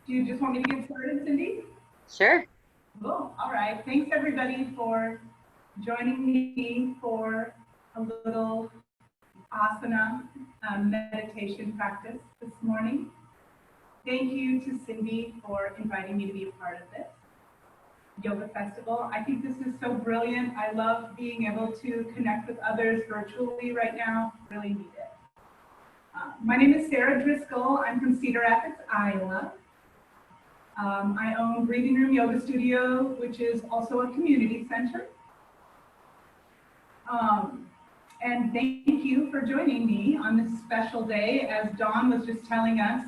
Do you just want me to get started, Cindy? Sure. Cool. All right. Thanks, everybody, for joining me for a little asana meditation practice this morning. Thank you to Cindy for inviting me to be a part of this yoga festival. I think this is so brilliant. I love being able to connect with others virtually right now. Really need it. My name is Sarah Driscoll. I'm from Cedar Rapids, Iowa. I own Breathing Room Yoga Studio, which is also a community center. And thank you for joining me on this special day. As Dawn was just telling us,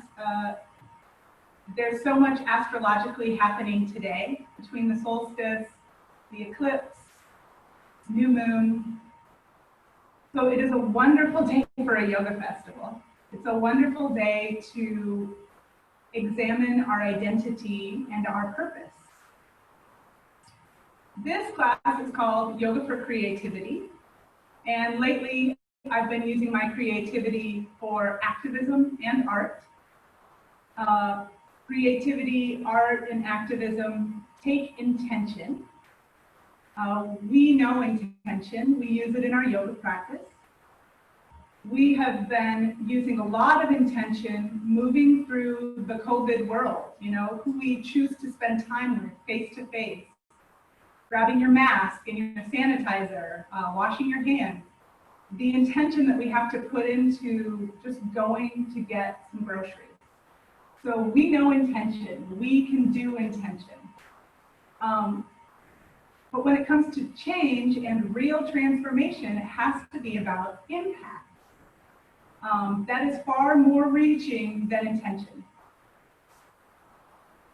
there's so much astrologically happening today between the solstice, the eclipse, new moon. So it is a wonderful day for a yoga festival. It's a wonderful day to examine our identity and our purpose. This class is called Yoga for Creativity, and lately I've been using my creativity for activism and art. Creativity, art, and activism take intention. We know intention. We use it in our yoga practice. We have been using a lot of intention moving through the COVID world, who we choose to spend time with face to face, grabbing your mask and your sanitizer, washing your hands. The intention that we have to put into just going to get some groceries. So we know intention, we can do intention. But when it comes to change and real transformation, it has to be about impact. That is far more reaching than intention.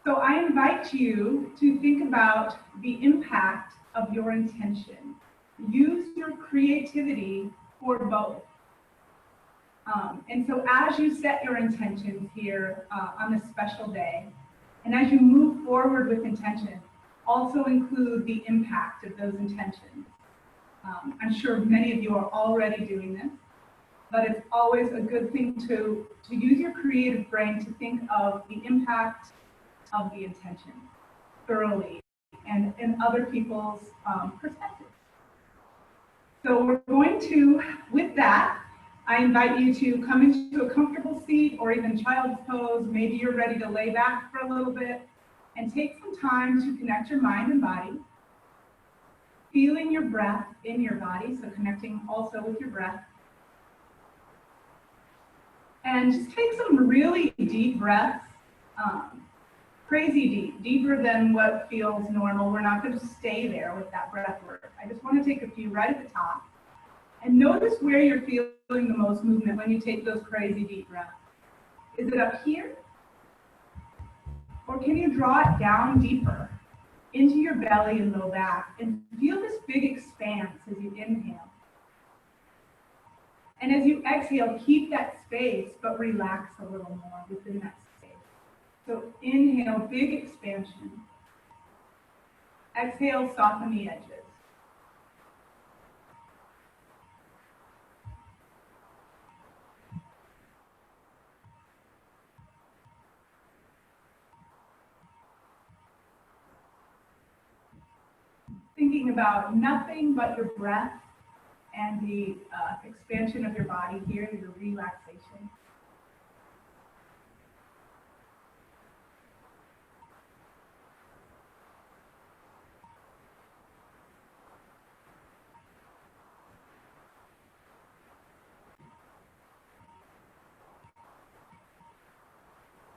So I invite you to think about the impact of your intention. Use your creativity for both. And so as you set your intentions here on this special day, and as you move forward with intention, also include the impact of those intentions. I'm sure many of you are already doing this, but it's always a good thing to use your creative brain to think of the impact of the intention thoroughly and in other people's perspectives. So we're going to, with that, I invite you to come into a comfortable seat or even child's pose. Maybe you're ready to lay back for a little bit and take some time to connect your mind and body, feeling your breath in your body, so connecting also with your breath. And just take some really deep breaths, crazy deep, deeper than what feels normal. We're not going to stay there with that breath work. I just want to take a few right at the top. And notice where you're feeling the most movement when you take those crazy deep breaths. Is it up here? Or can you draw it down deeper into your belly and low back and feel this big expanse as you inhale? And as you exhale, keep that space, but relax a little more within that space. So inhale, big expansion. Exhale, soften the edges. Thinking about nothing but your breath and the expansion of your body here, your relaxation.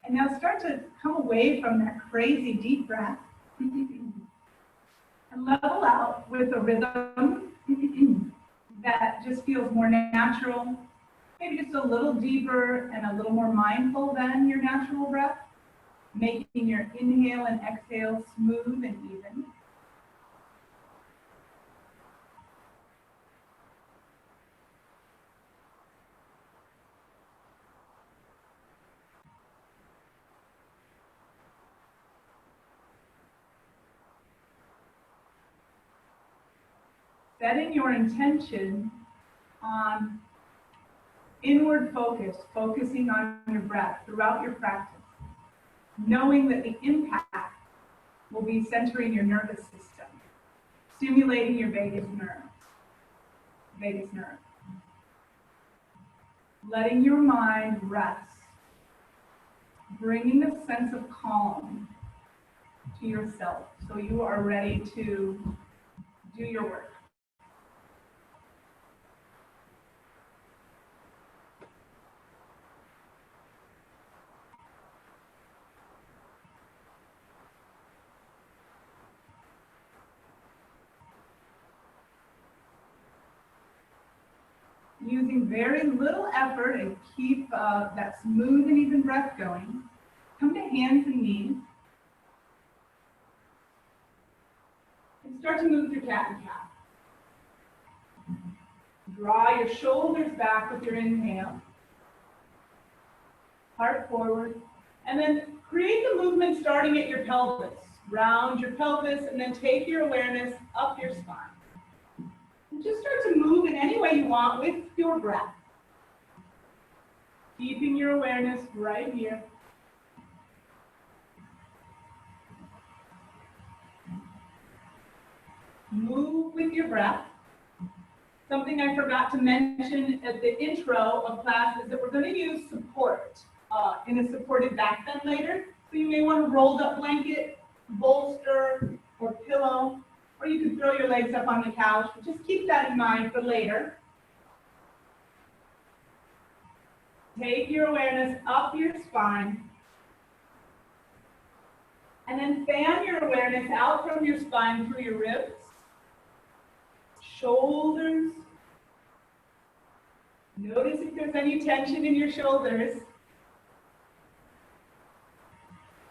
And now start to come away from that crazy deep breath and level out with a rhythm that just feels more natural, maybe just a little deeper and a little more mindful than your natural breath, making your inhale and exhale smooth and even. Setting your intention on inward focus, focusing on your breath throughout your practice. knowing that the impact will be centering your nervous system, stimulating your vagus nerve. Letting your mind rest, bringing a sense of calm to yourself so you are ready to do your work. Using very little effort and keep that smooth and even breath going. Come to hands and knees. And start to move through cat and cow. Draw your shoulders back with your inhale. Heart forward. And then create the movement starting at your pelvis. Round your pelvis and then take your awareness up your spine. Just start to move in any way you want with your breath. Keeping your awareness right here. Move with your breath. Something I forgot to mention at the intro of class is that we're going to use support in a supported back bend later. So you may want a rolled up blanket, bolster, or pillow. Or you can throw your legs up on the couch. Just keep that in mind for later. Take your awareness up your spine. And then fan your awareness out from your spine through your ribs, shoulders. Notice if there's any tension in your shoulders.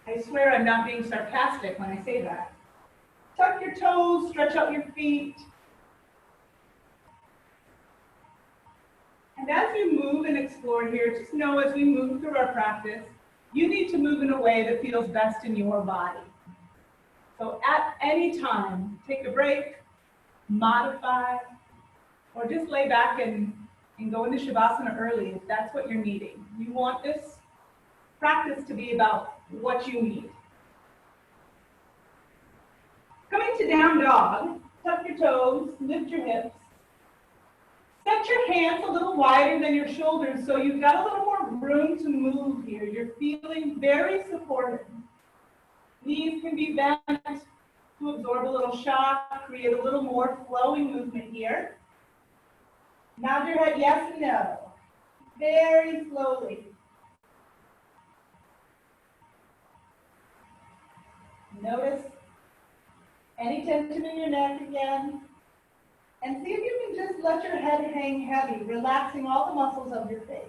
I swear I'm not being sarcastic when I say that. Tuck your toes, stretch out your feet. And as we move and explore here, just know as we move through our practice, you need to move in a way that feels best in your body. So at any time, take a break, modify, or just lay back and go into Shavasana early if that's what you're needing. You want this practice to be about what you need. Coming to down dog, tuck your toes, lift your hips. Set your hands a little wider than your shoulders so you've got a little more room to move here. You're feeling very supported. Knees can be bent to absorb a little shock, create a little more flowing movement here. Nod your head yes and no. Very slowly. Notice any tension in your neck again. And see if you can just let your head hang heavy, relaxing all the muscles of your face.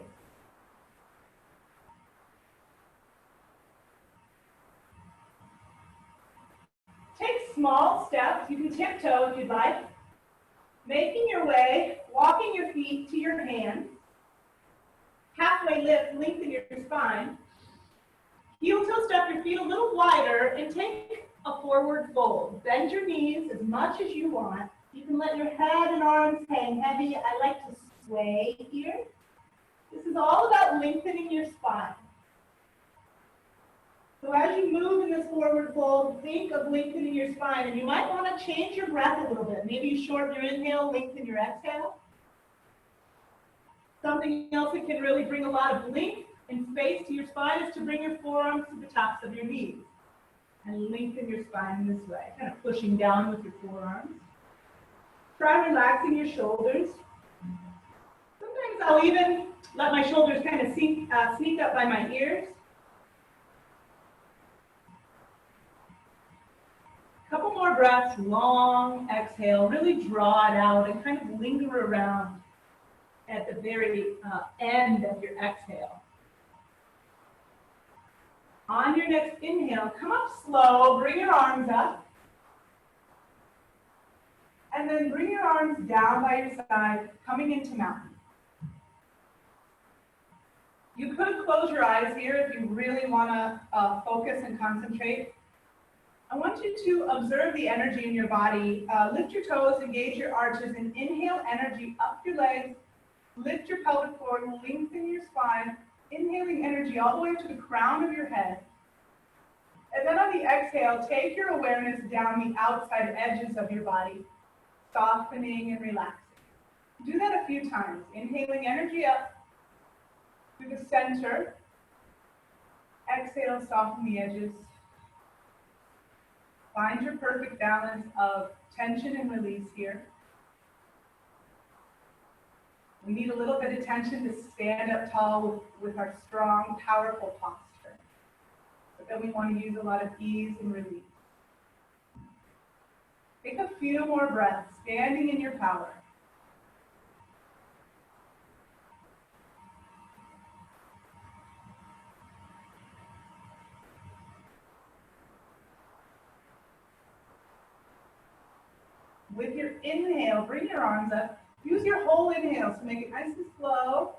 Take small steps. You can tiptoe if you'd like. Making your way, walking your feet to your hands. Halfway lift, lengthen your spine. Heel toe step your feet a little wider and take a forward fold. Bend your knees as much as you want. You can let your head and arms hang heavy. I like to sway here. This is all about lengthening your spine. So as you move in this forward fold, think of lengthening your spine. And you might want to change your breath a little bit. Maybe you shorten your inhale, lengthen your exhale. Something else that can really bring a lot of length and space to your spine is to bring your forearms to the tops of your knees. And lengthen your spine this way, kind of pushing down with your forearms. Try relaxing your shoulders. Sometimes I'll even let my shoulders kind of sneak up by my ears. Couple more breaths, long exhale. Really draw it out and kind of linger around at the very end of your exhale. On your next inhale, come up slow, bring your arms up. And then bring your arms down by your side, coming into mountain. You could close your eyes here if you really want to focus and concentrate. I want you to observe the energy in your body. Lift your toes, engage your arches, and inhale energy up your legs. Lift your pelvic floor, lengthen your spine. Inhaling energy all the way to the crown of your head. And then on the exhale, take your awareness down the outside edges of your body, softening and relaxing. Do that a few times. Inhaling energy up through the center. Exhale, soften the edges. Find your perfect balance of tension and release here. We need a little bit of tension to stand up tall with our strong, powerful posture. But then we want to use a lot of ease and release. Take a few more breaths, standing in your power. With your inhale, bring your arms up. Use your whole inhale to make it nice and slow.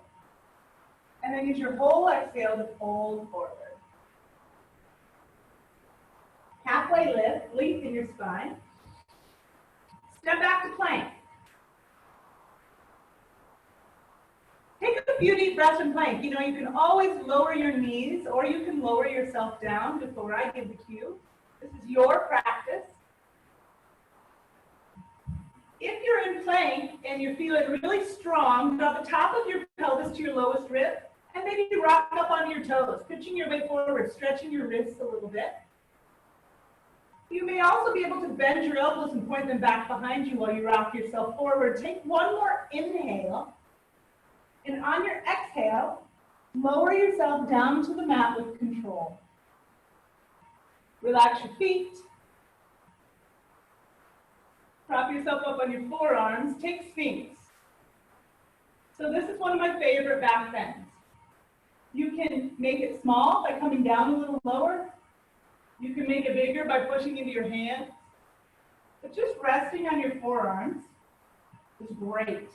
And then use your whole exhale to fold forward. Halfway lift, lengthen your spine. Step back to plank. Take a few deep breaths in plank. You know, you can always lower your knees or you can lower yourself down before I give the cue. This is your practice. If you're in plank and you're feeling really strong, draw the top of your pelvis to your lowest rib and maybe rock up onto your toes, pitching your way forward, stretching your wrists a little bit. You may also be able to bend your elbows and point them back behind you while you rock yourself forward. Take one more inhale, and on your exhale, lower yourself down to the mat with control. Relax your feet. Prop yourself up on your forearms. Take Sphinx. So this is one of my favorite back bends. You can make it small by coming down a little lower. You can make it bigger by pushing into your hands. But just resting on your forearms is great.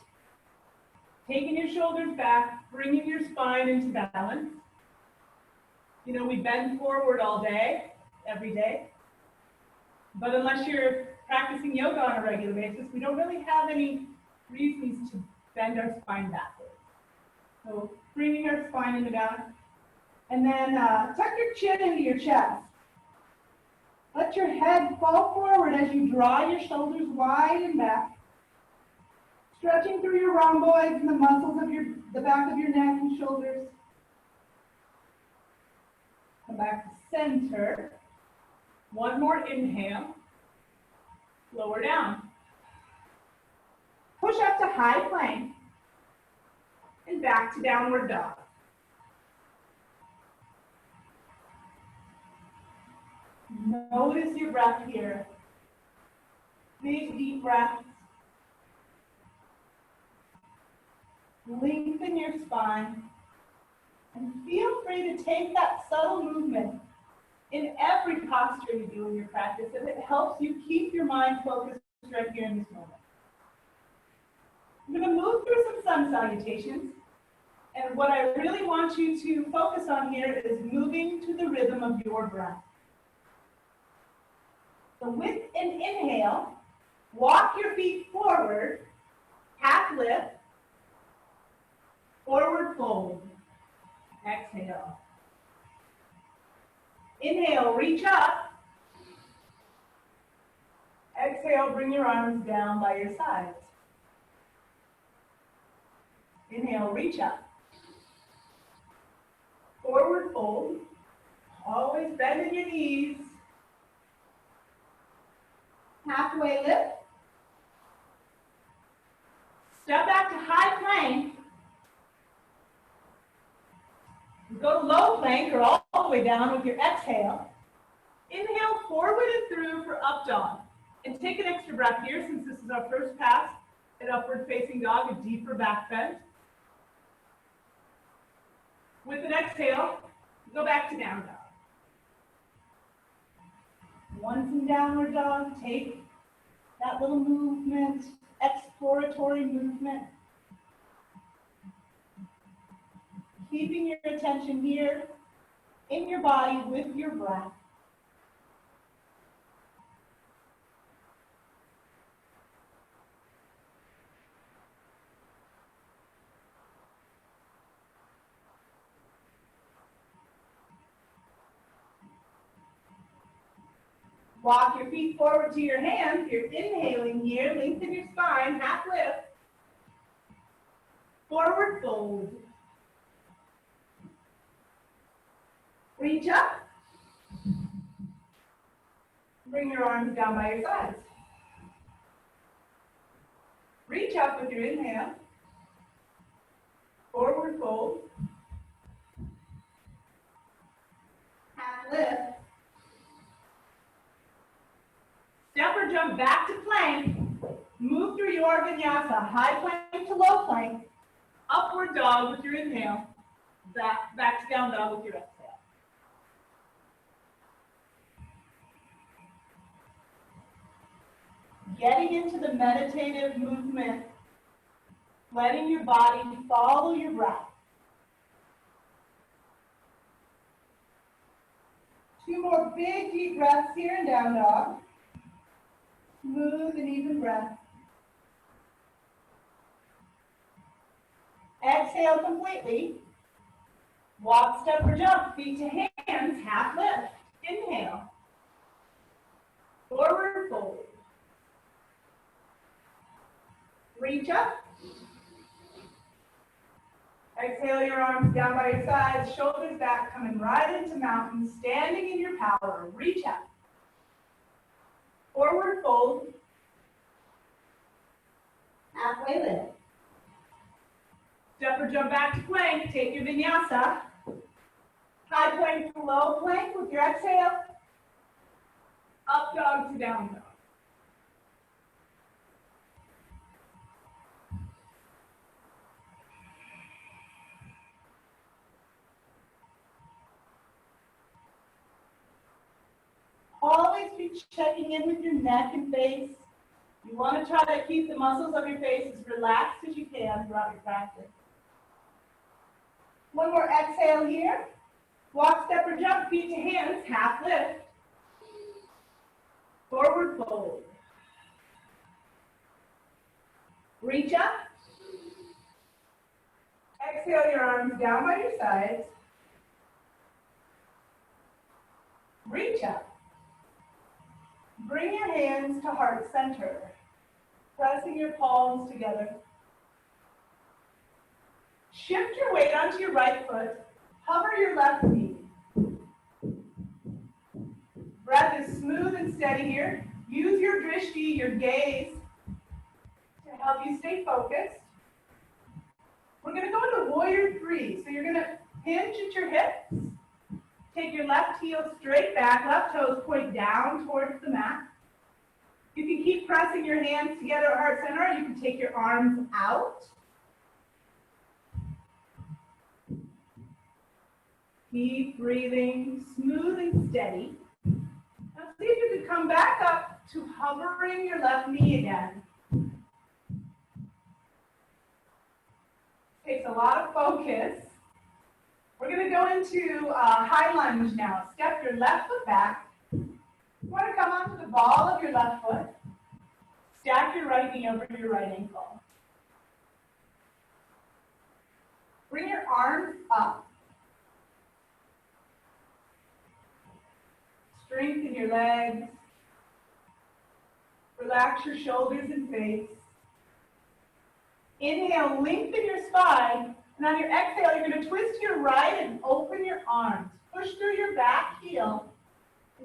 Taking your shoulders back, bringing your spine into balance. You know, we bend forward all day, every day. But unless you're practicing yoga on a regular basis, we don't really have any reasons to bend our spine backwards. So bringing our spine into balance. And then tuck your chin into your chest. Let your head fall forward as you draw your shoulders wide and back. Stretching through your rhomboids and the muscles of the back of your neck and shoulders. Come back to center. One more inhale. Lower down. Push up to high plank. And back to downward dog. Notice your breath here. Big, deep breaths. Lengthen your spine. And feel free to take that subtle movement in every posture you do in your practice, and it helps you keep your mind focused right here in this moment. I'm going to move through some sun salutations, and what I really want you to focus on here is moving to the rhythm of your breath. So with an inhale, walk your feet forward, half lift, forward fold. Exhale. Inhale, reach up. Exhale, bring your arms down by your sides. Inhale, reach up. Forward fold. Always bending your knees. Halfway lift. Step back to high plank. Go to low plank or all the way down with your exhale. Inhale forward and through for up dog. And take an extra breath here since this is our first pass at upward facing dog, a deeper back bend. With an exhale, go back to down dog. Once in downward dog, take that little movement, exploratory movement. Keeping your attention here in your body with your breath. Walk your feet forward to your hands. You're inhaling here. Lengthen your spine, half lift. Forward fold. Reach up. Bring your arms down by your sides. Reach up with your inhale. Forward fold. Half lift. Step or jump back to plank. Move through your vinyasa, high plank to low plank. Upward dog with your inhale. Back to down dog with your exhale. Getting into the meditative movement, letting your body follow your breath. 2 more big deep breaths here in down dog. Smooth and even breath. Exhale completely. Walk, step, or jump, feet to hands, half lift. Inhale. Forward fold. Reach up. Exhale your arms down by your sides, shoulders back, coming right into mountain, standing in your power. Reach up. Forward fold. Halfway lift. Step or jump back to plank. Take your vinyasa. High plank to low plank with your exhale. Up dog to down dog. Always be checking in with your neck and face. You want to try to keep the muscles of your face as relaxed as you can throughout your practice. One more exhale here. Walk, step, or jump, feet to hands, half lift. Forward fold. Reach up. Exhale your arms down by your sides. Reach up. Bring your hands to heart center, pressing your palms together. Shift your weight onto your right foot. Hover your left knee. Breath is smooth and steady here. Use your drishti, your gaze, to help you stay focused. We're going to go into warrior 3. So you're going to hinge at your hips. Take your left heel straight back, left toes point down towards the mat. You can keep pressing your hands together at heart center, or you can take your arms out. Keep breathing, smooth and steady. Now see if you could come back up to hovering your left knee again. Takes a lot of focus. We're going to go into high lunge now. Step your left foot back. You want to come onto the ball of your left foot. Stack your right knee over your right ankle. Bring your arms up. Strengthen your legs. Relax your shoulders and face. Inhale, lengthen your spine. And on your exhale, you're going to twist your right and open your arms. Push through your back heel.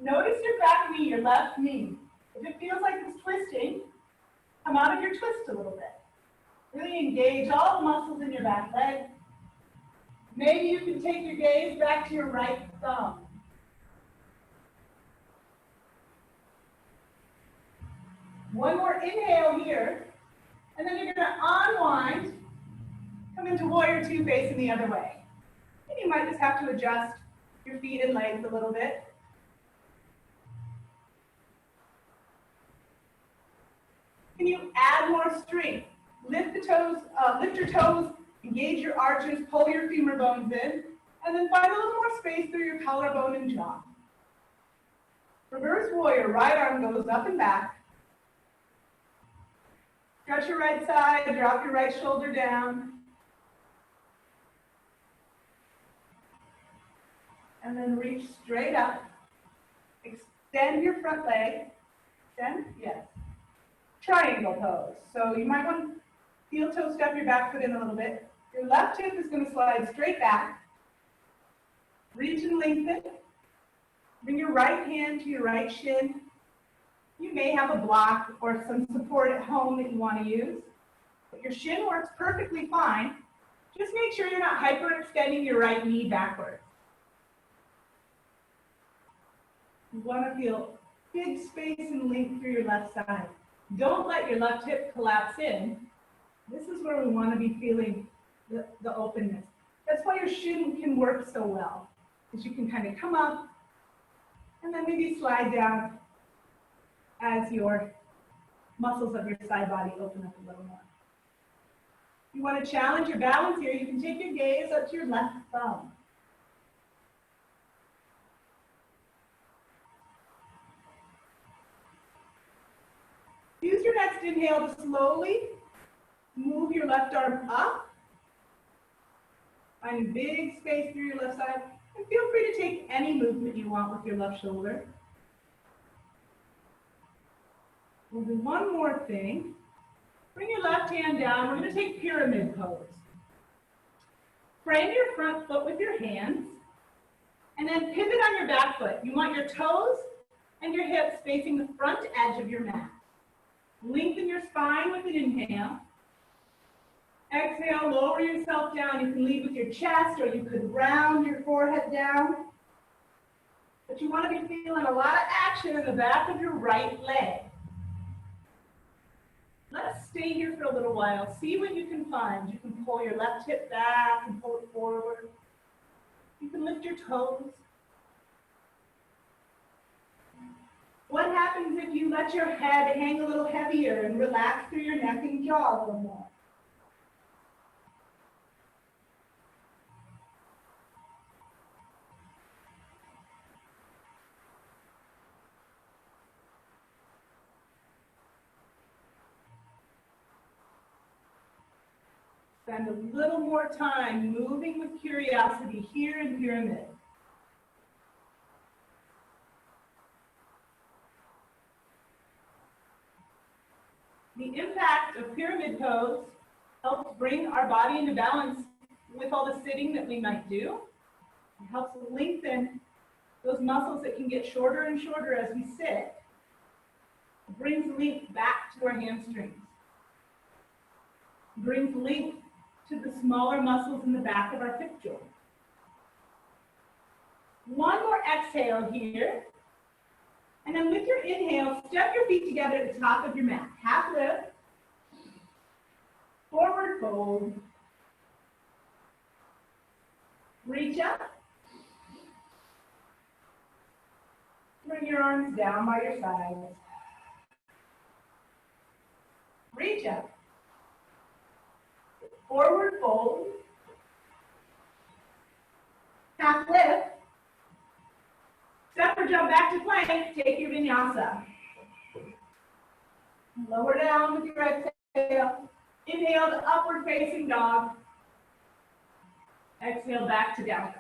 Notice your back knee, your left knee. If it feels like it's twisting, come out of your twist a little bit. Really engage all the muscles in your back leg. Maybe you can take your gaze back to your right thumb. One more inhale here, and then you're going to unwind. Come into warrior 2 facing the other way. And you might just have to adjust your feet and legs a little bit. Can you add more strength? Lift the toes, lift your toes, engage your arches, pull your femur bones in, and then find a little more space through your collarbone and jaw. Reverse warrior, right arm goes up and back. Stretch your right side, drop your right shoulder down. And then reach straight up. Extend your front leg. Extend, yes. Triangle pose. So you might want to heel toe step your back foot in a little bit. Your left hip is going to slide straight back. Reach and lengthen. Bring your right hand to your right shin. You may have a block or some support at home that you want to use. But your shin works perfectly fine. Just make sure you're not hyperextending your right knee backwards. You want to feel big space and length through your left side. Don't let your left hip collapse in. This is where we want to be feeling the openness. That's why your shin can work so well, because you can kind of come up and then maybe slide down as your muscles of your side body open up a little more. If you want to challenge your balance here, you can take your gaze up to your left thumb. Use your next inhale to slowly move your left arm up. Find a big space through your left side. And feel free to take any movement you want with your left shoulder. We'll do one more thing. Bring your left hand down. We're going to take pyramid pose. Frame your front foot with your hands. And then pivot on your back foot. You want your toes and your hips facing the front edge of your mat. Lengthen your spine with an inhale. Exhale, lower yourself down. You can lead with your chest, or you could round your forehead down. But you want to be feeling a lot of action in the back of your right leg. Let's stay here for a little while. See what you can find. You can pull your left hip back and pull it forward. You can lift your toes. What happens if you let your head hang a little heavier and relax through your neck and jaw a little more? Spend a little more time moving with curiosity here in pyramid. The impact of pyramid pose helps bring our body into balance with all the sitting that we might do. It helps lengthen those muscles that can get shorter and shorter as we sit. It brings length back to our hamstrings. It brings length to the smaller muscles in the back of our hip joint. One more exhale here. And then with your inhale, step your feet together at the top of your mat. Half lift. Forward fold. Reach up. Bring your arms down by your sides. Reach up. Forward fold. Half lift. Step or jump back to plank. Take your vinyasa. Lower down with your exhale. Inhale to upward facing dog. Exhale back to down dog.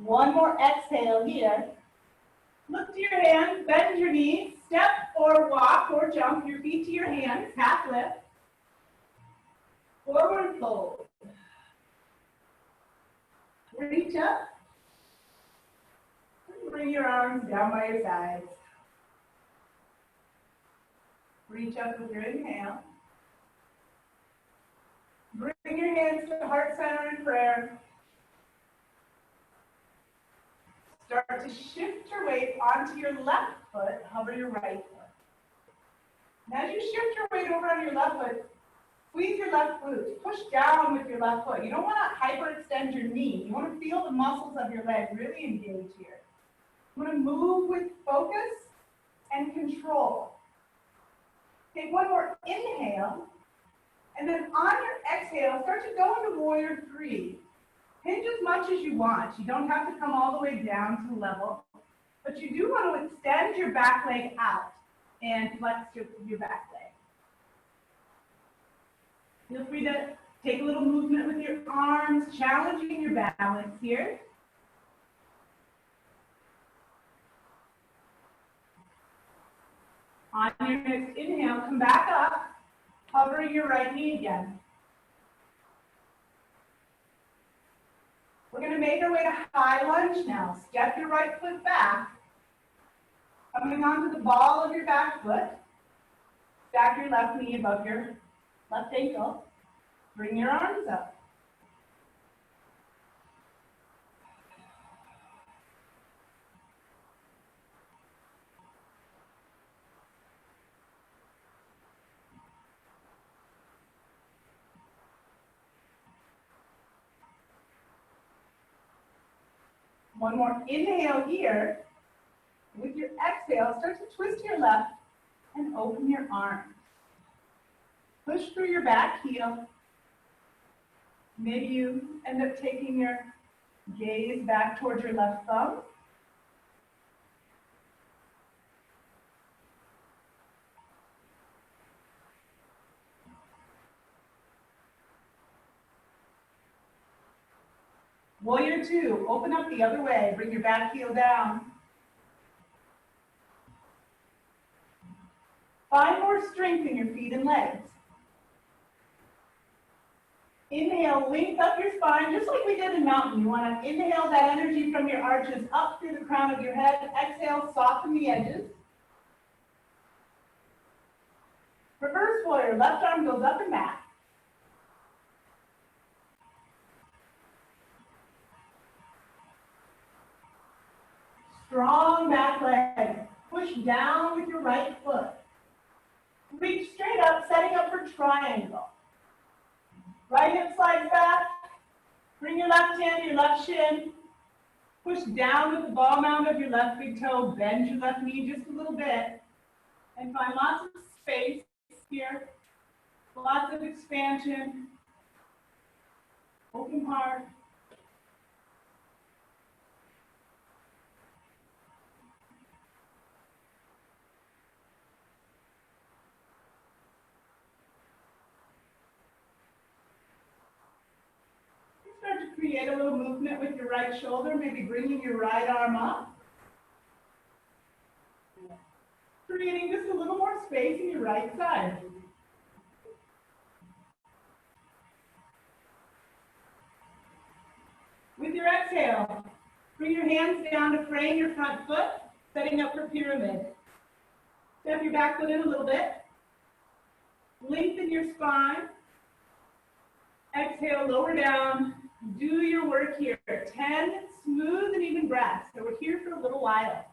One more exhale here. Look to your hands, bend your knees, step or walk or jump your feet to your hands, half lift. Forward fold. Reach up. And bring your arms down by your sides. Reach up with your inhale. Bring your hands to heart center in prayer. Start to shift your weight onto your left foot, hover your right foot. And as you shift your weight over on your left foot, Squeeze your left glute. Push down with your left foot. You don't want to hyperextend your knee. You want to feel the muscles of your leg really engage here. You want to move with focus and control. Take one more inhale. And then on your exhale, start to go into warrior three. Hinge as much as you want. You don't have to come all the way down to level. But you do want to extend your back leg out and flex your back leg. Feel free to take a little movement with your arms, challenging your balance here. On your next inhale, come back up, hover your right knee again. We're going to make our way to high lunge now. Step your right foot back, coming onto the ball of your back foot. Stack your left knee above your left ankle. Bring your arms up. One more inhale here. With your exhale, start to twist your left and open your arms. Push through your back heel. Maybe you end up taking your gaze back towards your left thumb. Warrior two, open up the other way. Bring your back heel down. Find more strength in your feet and legs. Inhale, length up your spine, just like we did in mountain. You want to inhale that energy from your arches up through the crown of your head. Exhale, soften the edges. Reverse warrior, left arm goes up and back. Strong back leg. Push down with your right foot. Reach straight up, setting up for triangle. Right hip slides back. Bring your left hand to your left shin. Push down with the ball mound of your left big toe. Bend your left knee just a little bit. And find lots of space here. Lots of expansion. Open heart. Start to create a little movement with your right shoulder, maybe bringing your right arm up. Creating just a little more space in your right side. With your exhale, bring your hands down to frame your front foot, setting up for pyramid. Step your back foot in a little bit. Lengthen your spine. Exhale, lower down. Do your work here. 10 smooth and even breaths. So we're here for a little while.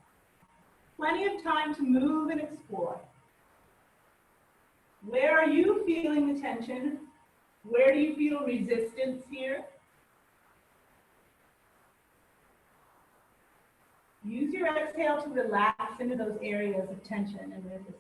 Plenty of time to move and explore. Where are you feeling the tension? Where do you feel resistance here? Use your exhale to relax into those areas of tension and resistance.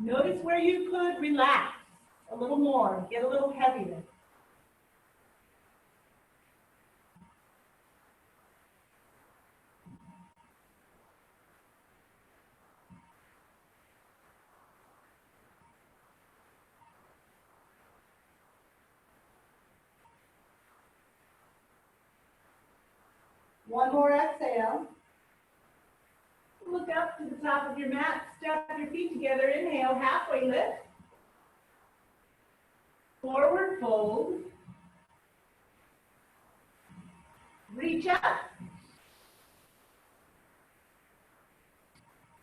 Notice where you could relax a little more, get a little heavier. One more exhale. Look up to the top of your mat, step your feet together, inhale, halfway lift. Forward fold. Reach up.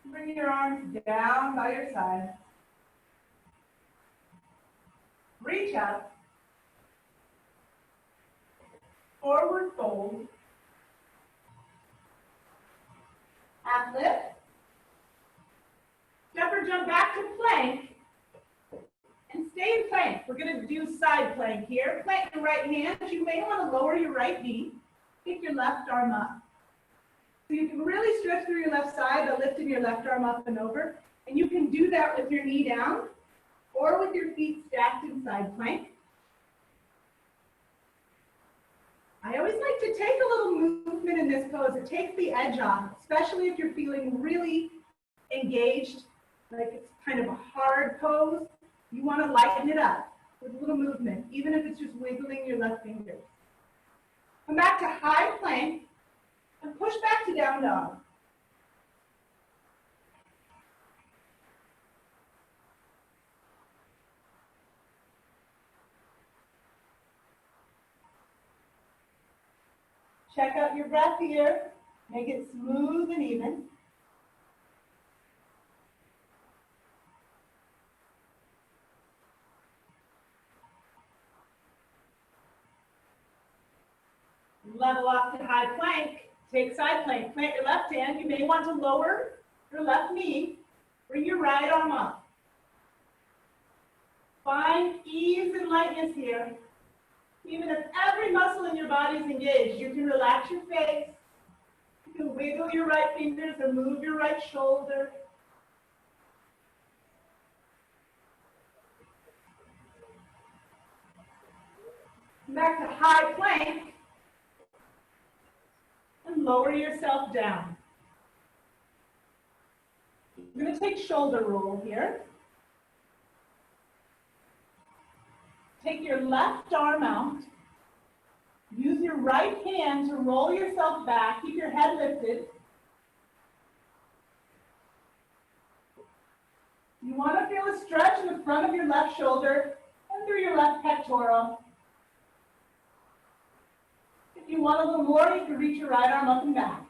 Bring your arms down by your side. Reach up. Forward fold. Half lift. Step or jump back to plank. And stay in plank. We're going to do side plank here. Plant your right hand. You may want to lower your right knee. Pick your left arm up. So you can really stretch through your left side by lifting your left arm up and over. And you can do that with your knee down or with your feet stacked in side plank. I always like to take a little movement in this pose. It takes the edge off, especially if you're feeling really engaged, like it's kind of a hard pose. You want to lighten it up with a little movement, even if it's just wiggling your left fingers. Come back to high plank and push back to down dog. Check out your breath here. Make it smooth and even. Level off to high plank. Take side plank. Plant your left hand. You may want to lower your left knee. Bring your right arm up. Find ease and lightness here. Even if every muscle in your body is engaged, you can relax your face. You can wiggle your right fingers or move your right shoulder. Back to high plank. And lower yourself down. You're going to take shoulder roll here. Take your left arm out. Use your right hand to roll yourself back. Keep your head lifted. You want to feel a stretch in the front of your left shoulder and through your left pectoral. If you want a little more, you can reach your right arm up and back.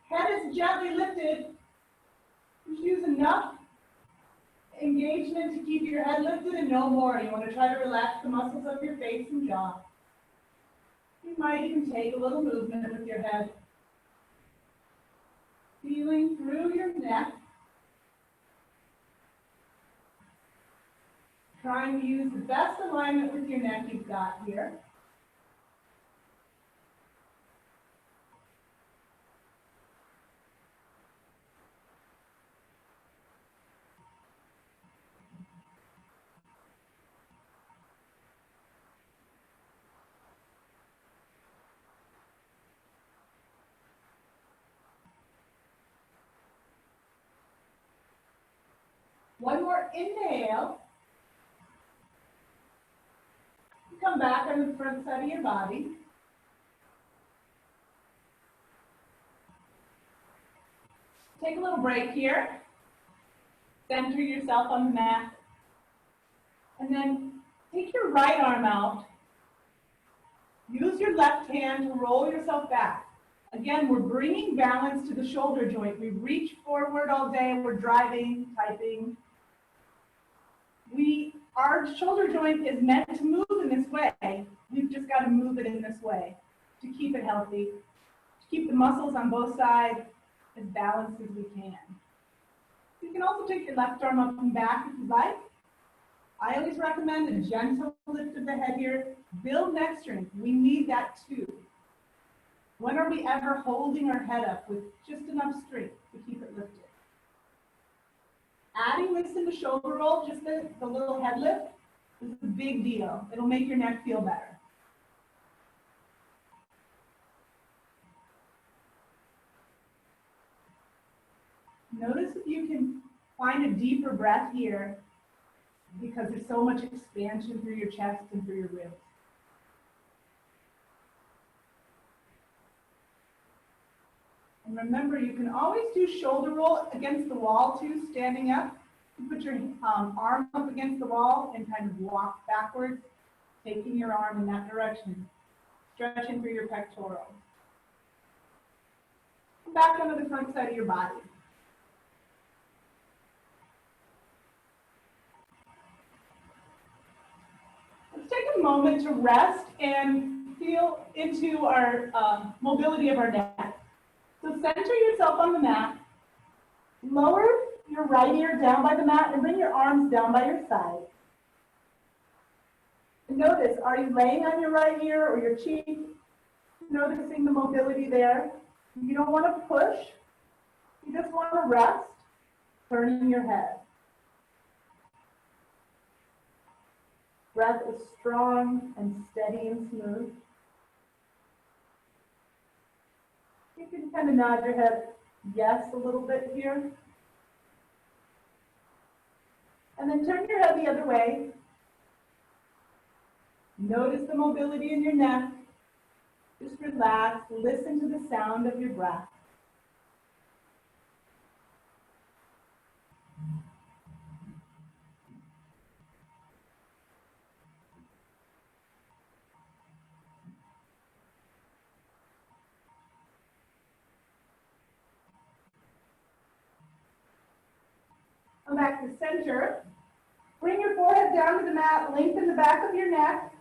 Head is gently lifted. Just use enough engagement to keep your head lifted and no more. You want to try to relax the muscles of your face and jaw. You might even take a little movement with your head. Feeling through your neck. Trying to use the best alignment with your neck you've got here. One more inhale. Come back on the front side of your body. Take a little break here. Center yourself on the mat. And then take your right arm out. Use your left hand to roll yourself back. Again, we're bringing balance to the shoulder joint. We reach forward all day. We're driving, typing. Our shoulder joint is meant to move in this way. We've just got to move it in this way to keep it healthy, to keep the muscles on both sides as balanced as we can. You can also take your left arm up and back if you like. I always recommend a gentle lift of the head here. Build neck strength. We need that too. When are we ever holding our head up with just enough strength to keep it lifted? Adding this in the shoulder roll, just the little head lift, is a big deal. It'll make your neck feel better. Notice if you can find a deeper breath here because there's so much expansion through your chest and through your ribs. And remember, you can always do shoulder roll against the wall too, standing up. Put your arm up against the wall and kind of walk backwards, taking your arm in that direction, stretching through your pectorals. Come back onto the front side of your body. Let's take a moment to rest and feel into our mobility of our neck. So center yourself on the mat. Lower your right ear down by the mat and bring your arms down by your side. And notice, are you laying on your right ear or your cheek? Noticing the mobility there. You don't want to push. You just want to rest, turning your head. Breath is strong and steady and smooth. You can kind of nod your head yes a little bit here. And then turn your head the other way. Notice the mobility in your neck. Just relax, listen to the sound of your breath. Come back to center. Bring your forehead down to the mat, lengthen the back of your neck.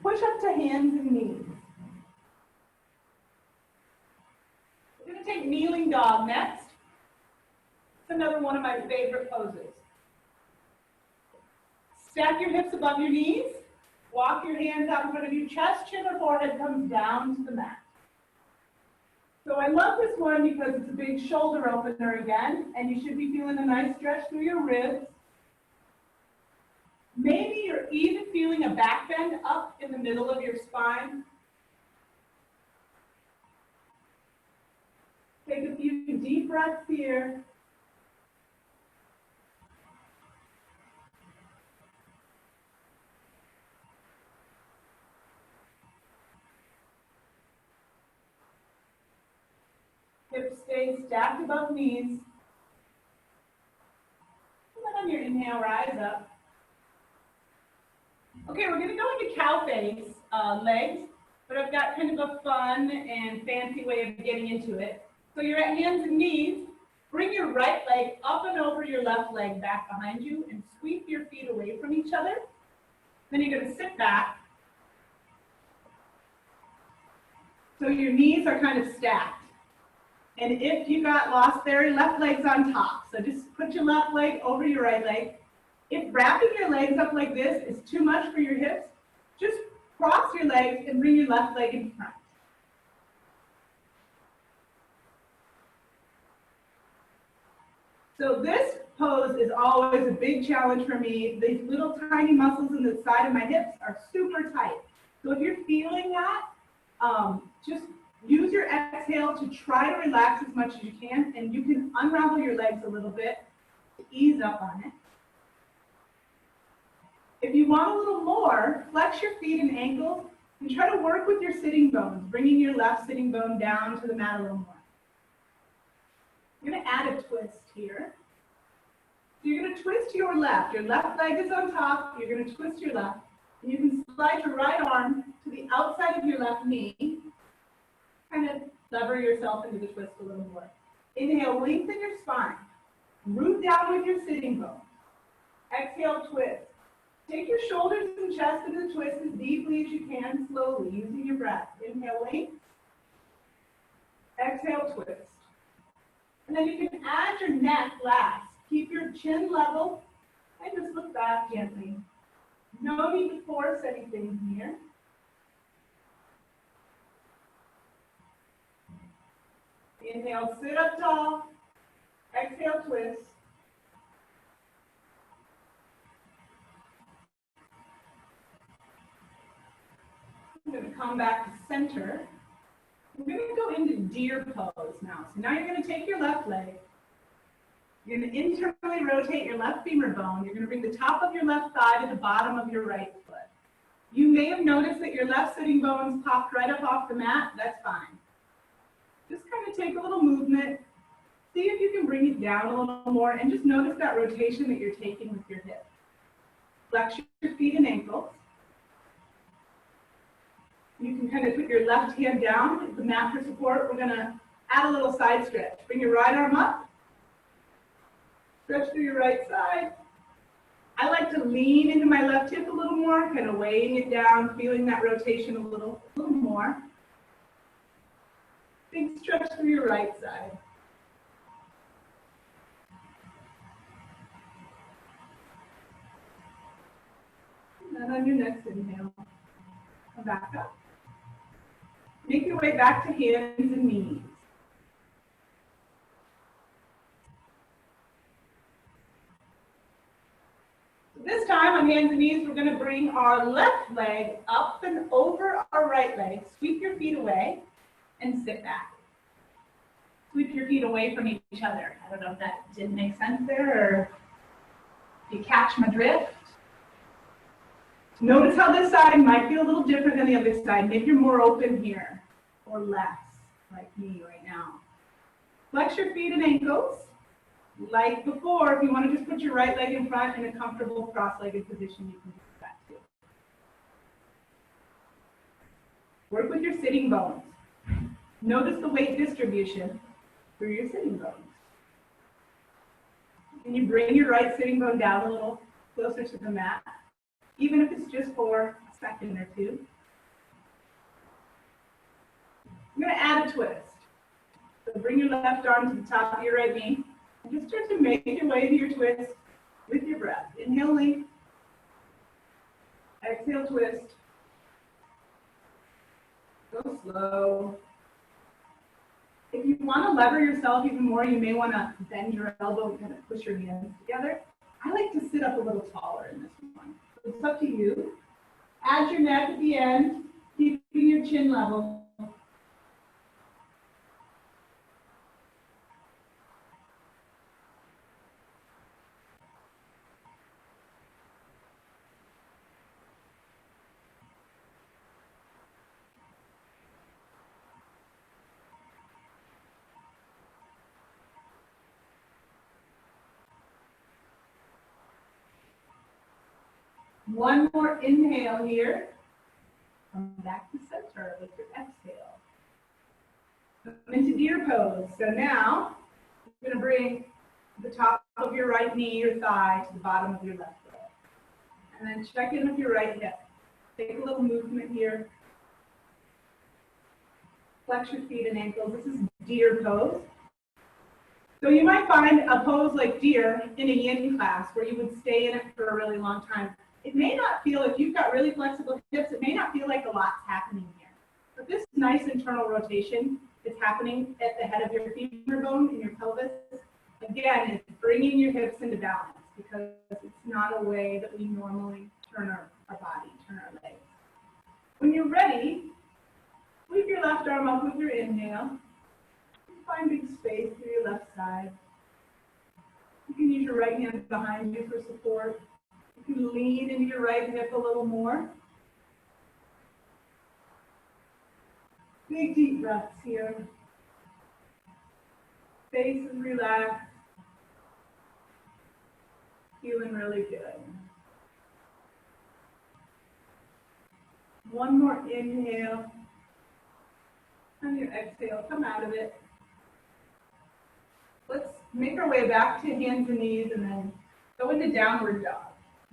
Push up to hands and knees. We're going to take kneeling dog next. It's another one of my favorite poses. Stack your hips above your knees. Walk your hands out in front of you. Chest, chin, or forehead comes down to the mat. So I love this one because it's a big shoulder opener again, and you should be feeling a nice stretch through your ribs. Maybe you're even feeling a back bend up in the middle of your spine. Take a few deep breaths here. Hips stay stacked above knees. And then on your inhale, rise up. Okay, we're going to go into cow face legs, but I've got kind of a fun and fancy way of getting into it. So you're at hands and knees. Bring your right leg up and over your left leg back behind you and sweep your feet away from each other. Then you're going to sit back. So your knees are kind of stacked. And if you got lost there, your left leg's on top. So just put your left leg over your right leg. If wrapping your legs up like this is too much for your hips, just cross your legs and bring your left leg in front. So this pose is always a big challenge for me. These little tiny muscles in the side of my hips are super tight. So if you're feeling that, just use your exhale to try to relax as much as you can, and you can unravel your legs a little bit to ease up on it. If you want a little more, flex your feet and ankles and try to work with your sitting bones, bringing your left sitting bone down to the mat a little more. I'm going to add a twist here. So you're going to twist your left. Your left leg is on top. You're going to twist your left. And you can slide your right arm to the outside of your left knee. Kind of lever yourself into the twist a little more. Inhale, lengthen your spine. Root down with your sitting bones. Exhale, twist. Take your shoulders and chest into the twist as deeply as you can, slowly, using your breath. Inhale, length. Exhale, twist. And then you can add your neck last. Keep your chin level and just look back gently. No need to force anything here. Inhale, sit up tall. Exhale, twist. I'm going to come back to center. We're going to go into deer pose now. So now you're going to take your left leg. You're going to internally rotate your left femur bone. You're going to bring the top of your left thigh to the bottom of your right foot. You may have noticed that your left sitting bones popped right up off the mat. That's fine. Just kind of take a little movement. See if you can bring it down a little more and just notice that rotation that you're taking with your hips. Flex your feet and ankles. You can kind of put your left hand down with the mat for support. We're going to add a little side stretch. Bring your right arm up. Stretch through your right side. I like to lean into my left hip a little more, kind of weighing it down, feeling that rotation a little more. Big stretch through your right side. And then on your next inhale, come back up. Make your way back to hands and knees. This time on hands and knees, we're going to bring our left leg up and over our right leg. Sweep your feet away and sit back. Sweep your feet away from each other. I don't know if that didn't make sense there or if you catch my drift. Notice how this side might feel a little different than the other side. Maybe you're more open here or less, like me right now. Flex your feet and ankles. Like before, if you want to just put your right leg in front in a comfortable cross-legged position, you can do that too. Work with your sitting bones. Notice the weight distribution through your sitting bones. Can you bring your right sitting bone down a little closer to the mat, even if it's just for a second or two? I'm going to add a twist. So bring your left arm to the top of your right knee. And just start to make your way to your twist with your breath. Inhale, length. Exhale, twist. Go slow. If you want to lever yourself even more, you may want to bend your elbow and kind of push your hands together. I like to sit up a little taller in this one. So it's up to you. Add your neck at the end, keeping your chin level. One more inhale here. Come back to center with your exhale. Come into deer pose. So now, you're going to bring the top of your right knee or thigh to the bottom of your left leg. And then check in with your right hip. Take a little movement here. Flex your feet and ankles. This is deer pose. So you might find a pose like deer in a yin class where you would stay in it for a really long time. It may not feel, if you've got really flexible hips, it may not feel like a lot's happening here. But this nice internal rotation is happening at the head of your femur bone in your pelvis. Again, it's bringing your hips into balance because it's not a way that we normally turn our body, turn our legs. When you're ready, sweep your left arm up with your inhale. Find big space through your left side. You can use your right hand behind you for support. You can lean into your right hip a little more. Big deep breaths here. Face is relaxed. Feeling really good. One more inhale. On your exhale, come out of it. Let's make our way back to hands and knees and then go into downward dog.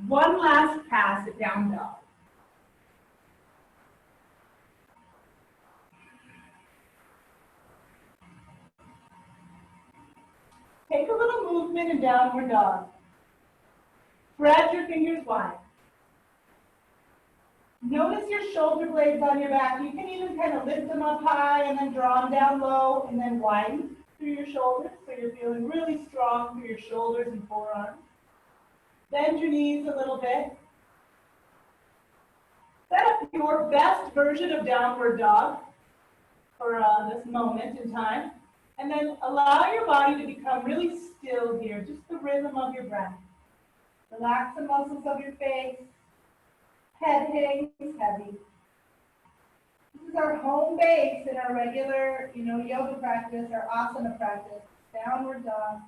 One last pass at down dog. Take a little movement in downward dog. Spread your fingers wide. Notice your shoulder blades on your back. You can even kind of lift them up high and then draw them down low and then widen through your shoulders so you're feeling really strong through your shoulders and forearms. Bend your knees a little bit. Set up your best version of downward dog for this moment in time. And then allow your body to become really still here, just the rhythm of your breath. Relax the muscles of your face. Head hangs heavy. This is our home base in our regular, yoga practice, our asana practice, downward dog.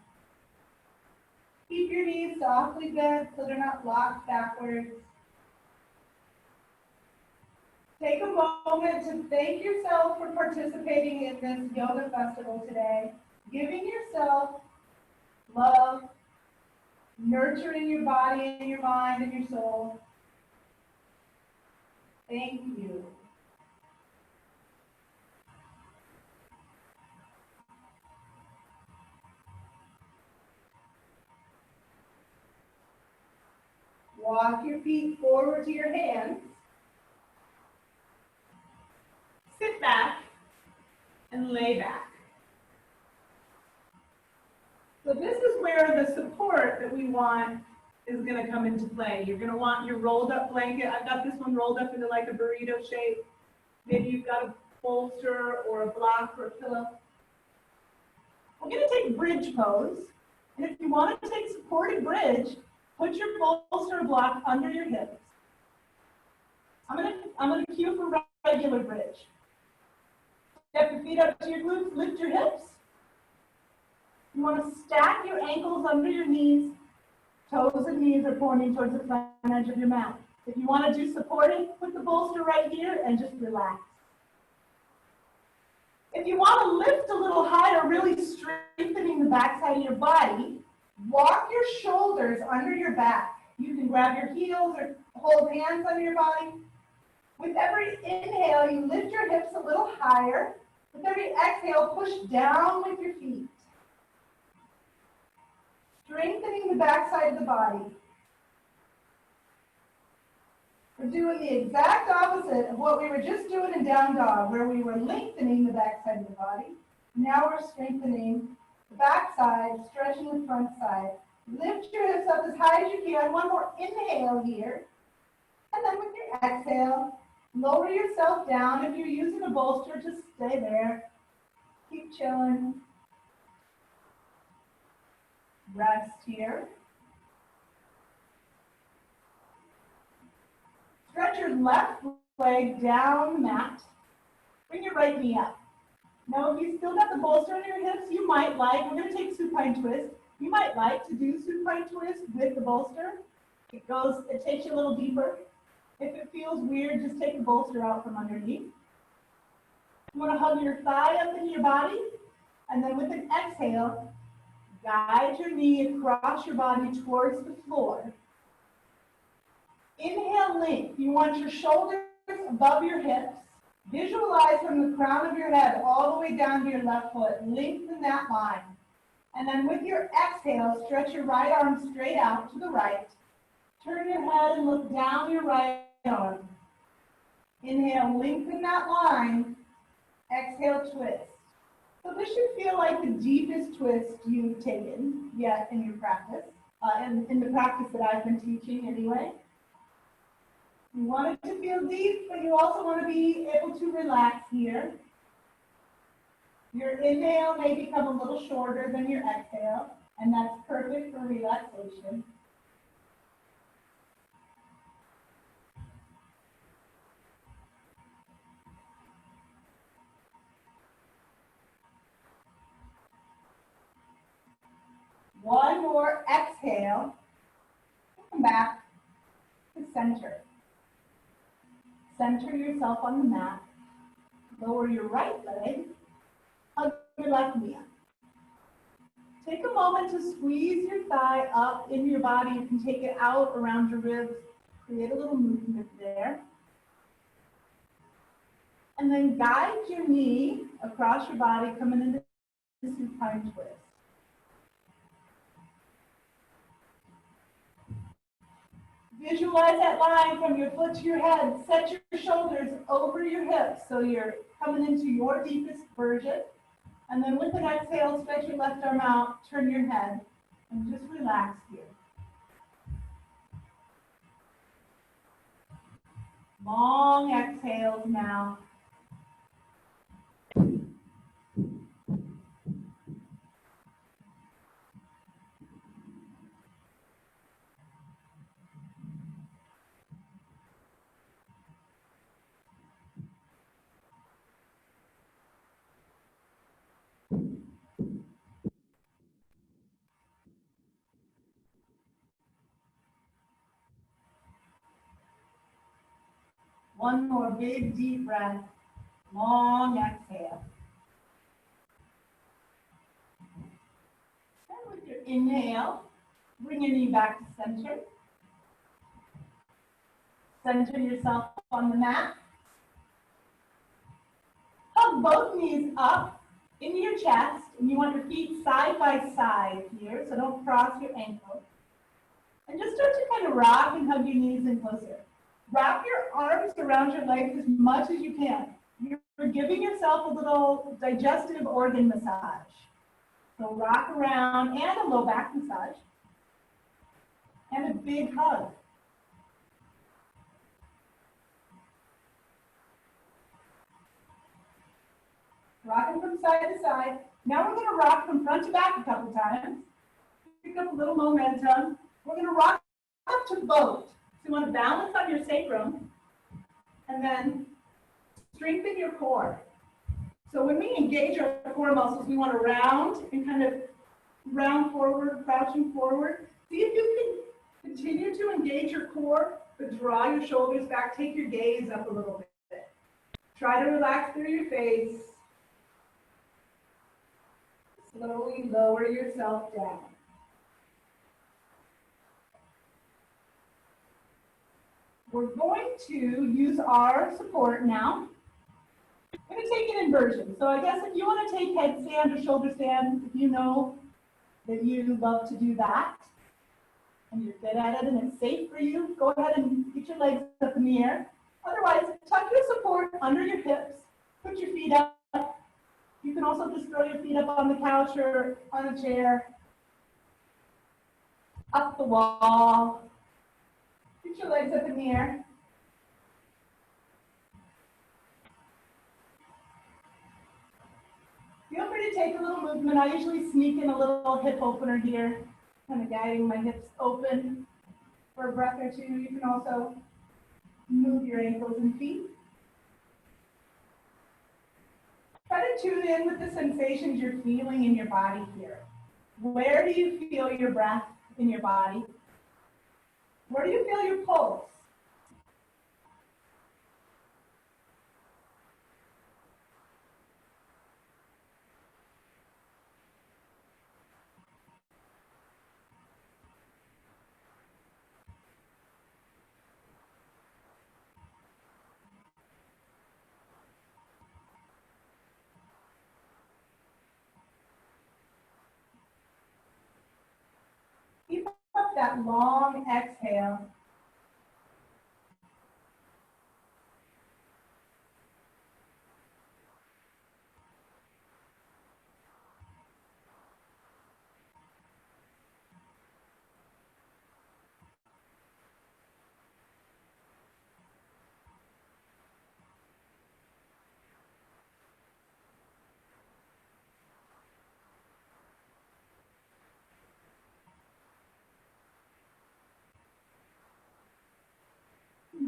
Keep your knees softly bent so they're not locked backwards. Take a moment to thank yourself for participating in this yoga festival today, giving yourself love, nurturing your body and your mind and your soul. Thank you. Walk your feet forward to your hands. Sit back and lay back. So this is where the support that we want is going to come into play. You're going to want your rolled up blanket. I've got this one rolled up into like a burrito shape. Maybe you've got a bolster or a block or a pillow. We're going to take bridge pose. And if you want to take supported bridge, put your bolster or block under your hips. I'm going to cue for regular bridge. Step your feet up to your glutes, lift your hips. You want to stack your ankles under your knees. Toes and knees are pointing towards the front edge of your mat. If you want to do supported, put the bolster right here and just relax. If you want to lift a little higher, really strengthening the backside of your body, walk your shoulders under your back. You can grab your heels or hold hands under your body. With every inhale, you lift your hips a little higher. With every exhale, push down with your feet. Strengthening the backside of the body. We're doing the exact opposite of what we were just doing in down dog, where we were lengthening the backside of the body. Now we're strengthening the backside, stretching the front side. Lift your hips up as high as you can. One more inhale here. And then with your exhale, lower yourself down. If you're using a bolster, just stay there. Keep chilling. Rest here. Stretch your left leg down the mat. Bring your right knee up. Now, if you still got the bolster on your hips, you might like, we're going to take supine twist. You might like to do supine twist with the bolster. It takes you a little deeper. If it feels weird, just take the bolster out from underneath. You want to hug your thigh up into your body, and then with an exhale, guide your knee across your body towards the floor. Inhale, length. You want your shoulders above your hips. Visualize from the crown of your head all the way down to your left foot. Lengthen that line. And then with your exhale, stretch your right arm straight out to the right. Turn your head and look down your right arm. Inhale, lengthen that line. Exhale, twist. So this should feel like the deepest twist you've taken yet in your practice, in the practice that I've been teaching anyway. You want it to feel deep, but you also want to be able to relax here. Your inhale may become a little shorter than your exhale, and that's perfect for relaxation. One more exhale. Come back to center. Center yourself on the mat. Lower your right leg. Hug your left knee up. Take a moment to squeeze your thigh up into your body. You can take it out around your ribs. Create a little movement there. And then guide your knee across your body, coming into the supine twist. Visualize that line from your foot to your head. Set your shoulders over your hips so you're coming into your deepest version. And then with an exhale, stretch your left arm out, turn your head, and just relax here. Long exhales now. One more big deep breath. Long exhale. And with your inhale, bring your knee back to center. Center yourself on the mat. Hug both knees up into your chest, and you want your feet side by side here, so don't cross your ankles. And just start to kind of rock and hug your knees in closer. Wrap your arms around your legs as much as you can. You're giving yourself a little digestive organ massage. So rock around and a low back massage. And a big hug. Rocking from side to side. Now we're going to rock from front to back a couple times. Pick up a little momentum. We're going to rock up to boat. So you want to balance on your sacrum and then strengthen your core. So when we engage our core muscles, we want to round and kind of round forward, crouching forward. See if you can continue to engage your core, but draw your shoulders back, take your gaze up a little bit. Try to relax through your face. Slowly lower yourself down. We're going to use our support now. I'm going to take an inversion. So I guess if you want to take headstand or shoulder stand, if you know that you love to do that, and you're good at it and it's safe for you, go ahead and get your legs up in the air. Otherwise, tuck your support under your hips, put your feet up. You can also just throw your feet up on the couch or on a chair, up the wall. Get your legs up in the air. Feel free to take a little movement. I usually sneak in a little hip opener here, kind of guiding my hips open for a breath or two. You can also move your ankles and feet. Try to tune in with the sensations you're feeling in your body here. Where do you feel your breath in your body? Where do you feel your pulse? Keep up that long exhale.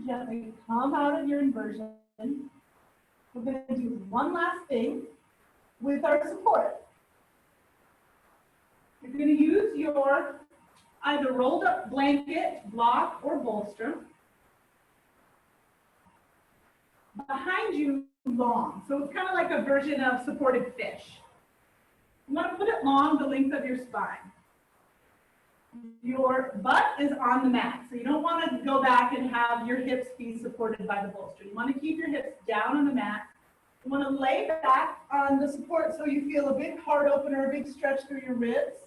Gently come out of your inversion. We're going to do one last thing with our support. You're going to use your either rolled up blanket, block, or bolster behind you long. So it's kind of like a version of supported fish. You want to put it long the length of your spine. Your butt is on the mat, so you don't want to go back and have your hips be supported by the bolster. You want to keep your hips down on the mat. You want to lay back on the support so you feel a big heart opener, a big stretch through your ribs.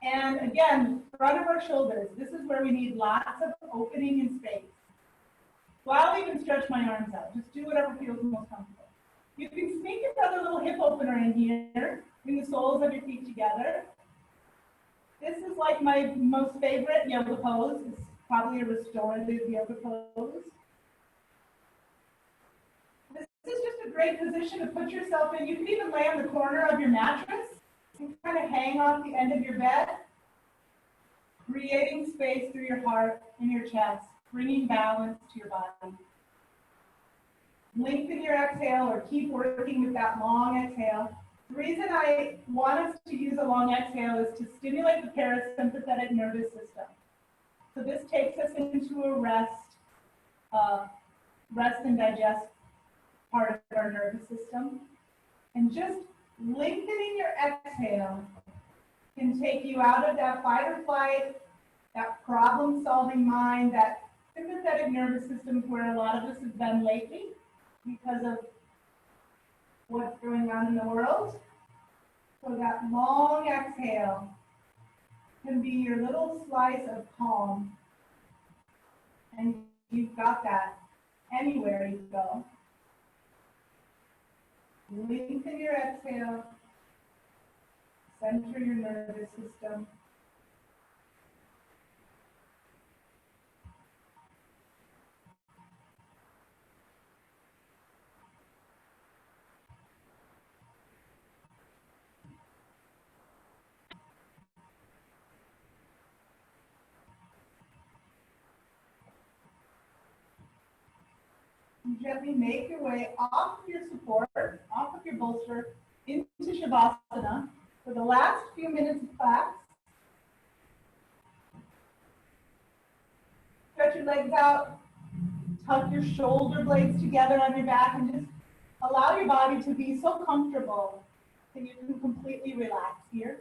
And again, front of our shoulders. This is where we need lots of opening and space. So I'll even stretch my arms out. Just do whatever feels most comfortable. You can sneak another little hip opener in here. Bring the soles of your feet together. This is like my most favorite yoga pose. It's probably a restorative yoga pose. This is just a great position to put yourself in. You can even lay on the corner of your mattress and kind of hang off the end of your bed, creating space through your heart and your chest, bringing balance to your body. Lengthen your exhale or keep working with that long exhale. The reason I want us to use a long exhale is to stimulate the parasympathetic nervous system. So this takes us into a rest rest and digest part of our nervous system. And just lengthening your exhale can take you out of that fight or flight, that problem-solving mind, that sympathetic nervous system where a lot of us have been lately because of what's going on in the world. So that long exhale can be your little slice of calm. And you've got that anywhere you go. Lengthen your exhale. Center your nervous system. And gently make your way off of your support, off of your bolster, into Shavasana for the last few minutes of class. Stretch your legs out, tuck your shoulder blades together on your back, and just allow your body to be so comfortable that you can completely relax here.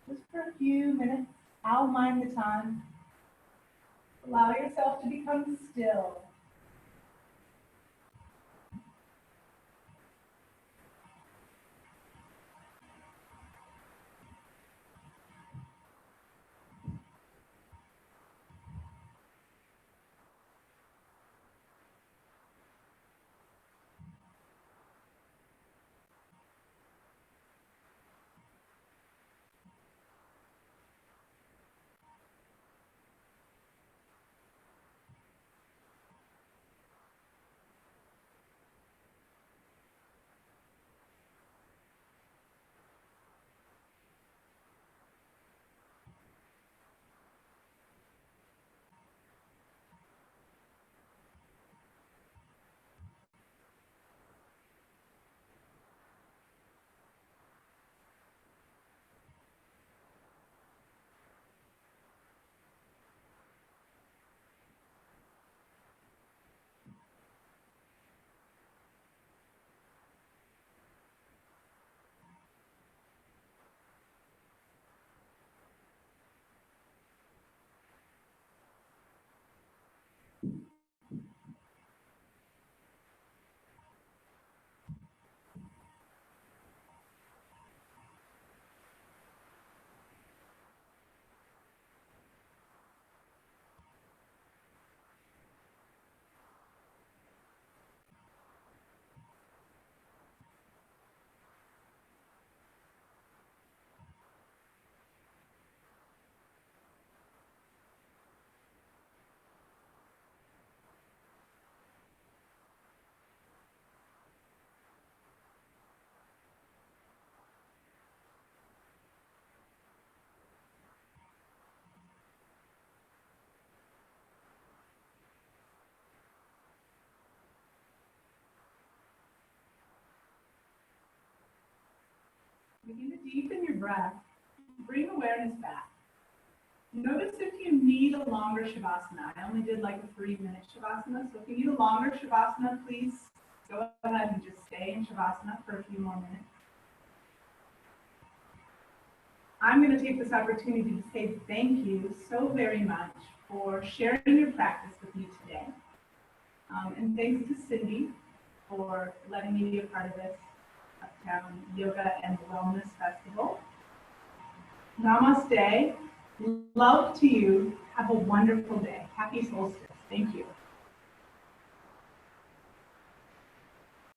Just for a few minutes, I'll mind the time. Allow yourself to become still. Begin to deepen your breath. Bring awareness back. Notice if you need a longer Shavasana. I only did like a 3-minute Shavasana, so if you need a longer Shavasana, please go ahead and just stay in Shavasana for a few more minutes. I'm going to take this opportunity to say thank you so very much for sharing your practice with me today. And thanks to Cindy for letting me be a part of this Uptown Yoga and Wellness Festival. Namaste. Love to you. Have a wonderful day. Happy Solstice. Thank you.